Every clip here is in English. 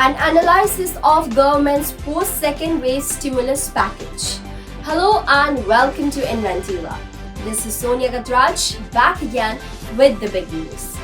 An analysis of government's post-second wave stimulus package. Hello and welcome to Inventiva. This is Sonia Gatraj back again with the big news.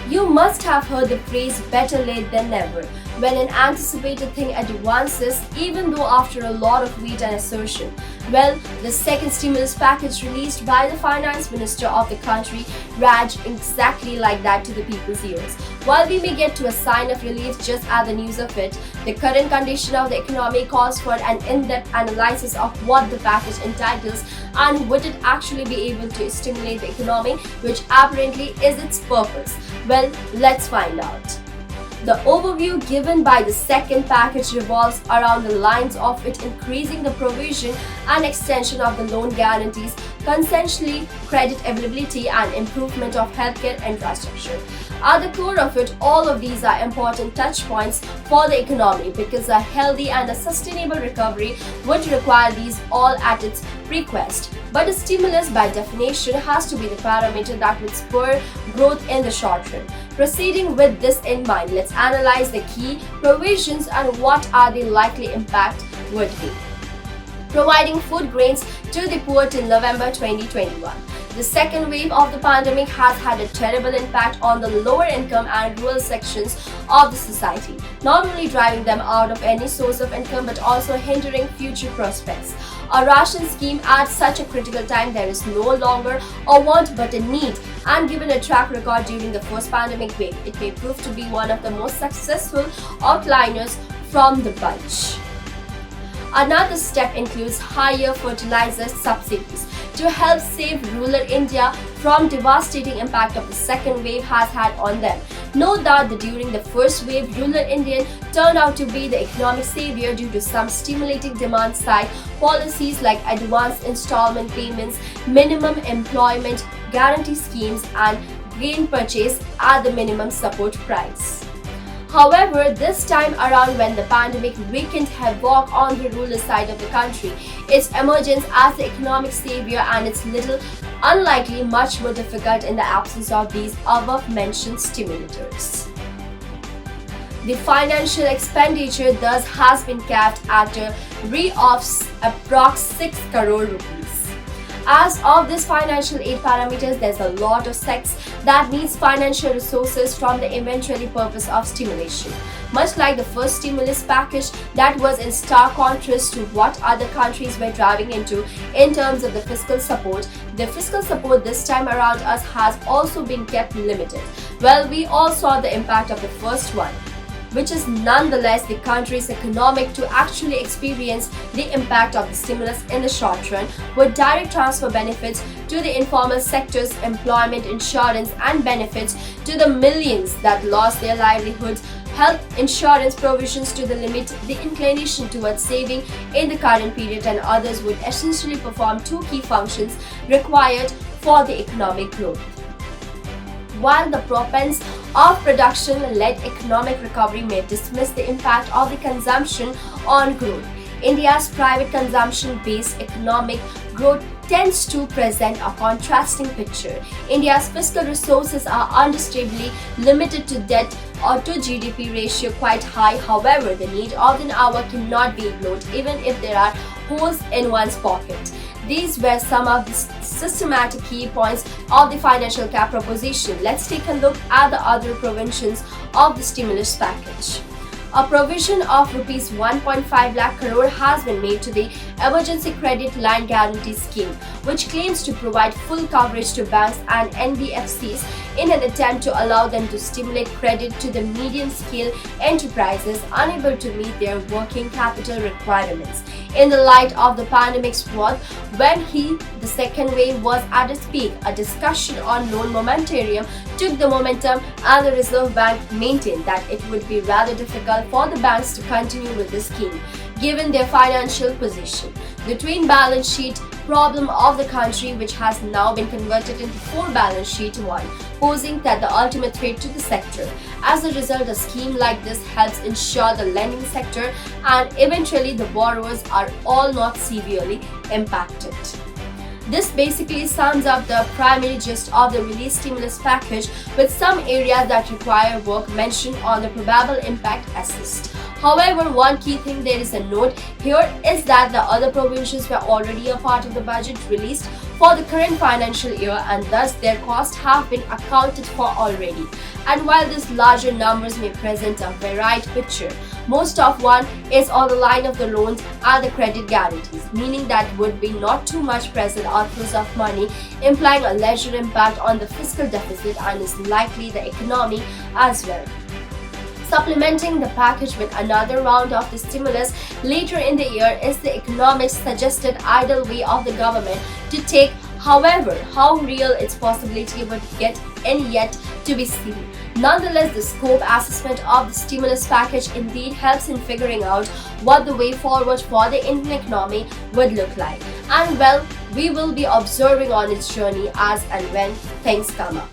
You must have heard the phrase better late than never when an anticipated thing advances, even though after a lot of wait and assertion. Well, the second stimulus package released by the finance minister of the country read exactly like that to the people's ears. While we may get to a sign of relief just at the news of it, the current condition of the economy calls for an in-depth analysis of what the package entitles and would it actually be able to stimulate the economy, which apparently is its purpose. Well, let's find out. The overview given by the second package revolves around the lines of it increasing the provision and extension of the loan guarantees, consensually credit availability and improvement of healthcare infrastructure. At the core of it, all of these are important touch points for the economy because a healthy and a sustainable recovery would require these all at its request. But a stimulus by definition has to be the parameter that would spur growth in the short run. Proceeding with this in mind, let's analyze the key provisions and what are the likely impact would be. Providing food grains to the poor till November 2021. The second wave of the pandemic has had a terrible impact on the lower income and rural sections of the society, not only driving them out of any source of income but also hindering future prospects. A ration scheme at such a critical time there is no longer a want but a need, and given a track record during the first pandemic wave, it may prove to be one of the most successful outliers from the bunch. Another step includes higher fertilizer subsidies to help save rural India from devastating impact of the second wave has had on them. Note that during the first wave, rural India turned out to be the economic savior due to some stimulating demand side policies like advanced installment payments, minimum employment guarantee schemes and grain purchase at the minimum support price. However, this time around when the pandemic wreaked havoc on the rural side of the country, its emergence as the economic savior and its little unlikely much more difficult in the absence of these above-mentioned stimulators. The financial expenditure thus has been capped at a of approx 6 crore rupees. As of this financial aid parameters, there's a lot of sects that needs financial resources from the eventually purpose of stimulation. Much like the first stimulus package that was in stark contrast to what other countries were driving into in terms of the fiscal support, the fiscal support this time around us has also been kept limited. Well, we all saw the impact of the first one, which is nonetheless the country's economic to actually experience the impact of the stimulus in the short run with direct transfer benefits to the informal sectors, employment insurance and benefits to the millions that lost their livelihoods, health insurance provisions to the limit the inclination towards saving in the current period, and others would essentially perform two key functions required for the economic growth. While the propense of production-led economic recovery may dismiss the impact of the consumption on growth, India's private consumption-based economic growth tends to present a contrasting picture. India's fiscal resources are understandably limited to debt or to GDP ratio quite high. However, the need of the hour cannot be ignored even if there are holes in one's pocket. These were some of the systematic key points of the financial cap proposition. Let's take a look at the other provisions of the stimulus package. A provision of rupees 1.5 lakh crore has been made to the Emergency Credit Line Guarantee Scheme, which claims to provide full coverage to banks and NBFCs in an attempt to allow them to stimulate credit to the medium-scale enterprises unable to meet their working capital requirements. In the light of the pandemic's wrath, when the second wave was at its peak, a discussion on loan moratorium took the momentum and the Reserve Bank maintained that it would be rather difficult for the banks to continue with the scheme, given their financial position. The twin balance sheet problem of the country, which has now been converted into four balance sheet one, posing that the ultimate threat to the sector. As a result, a scheme like this helps ensure the lending sector and eventually the borrowers are all not severely impacted. This basically sums up the primary gist of the release stimulus package, with some areas that require work mentioned on the probable impact assessed. However, one key thing there is a note here is that the other provisions were already a part of the budget released for the current financial year, and thus their costs have been accounted for already. And while these larger numbers may present a varied picture, most of one is on the line of the loans and the credit guarantees, meaning that would be not too much present outflows of money, implying a lesser impact on the fiscal deficit and is likely the economy as well. Supplementing the package with another round of the stimulus later in the year is the economists' suggested idle way of the government to take. However, how real its possibility would get and yet to be seen. Nonetheless, the scope assessment of the stimulus package indeed helps in figuring out what the way forward for the Indian economy would look like. And well, we will be observing on its journey as and when things come up.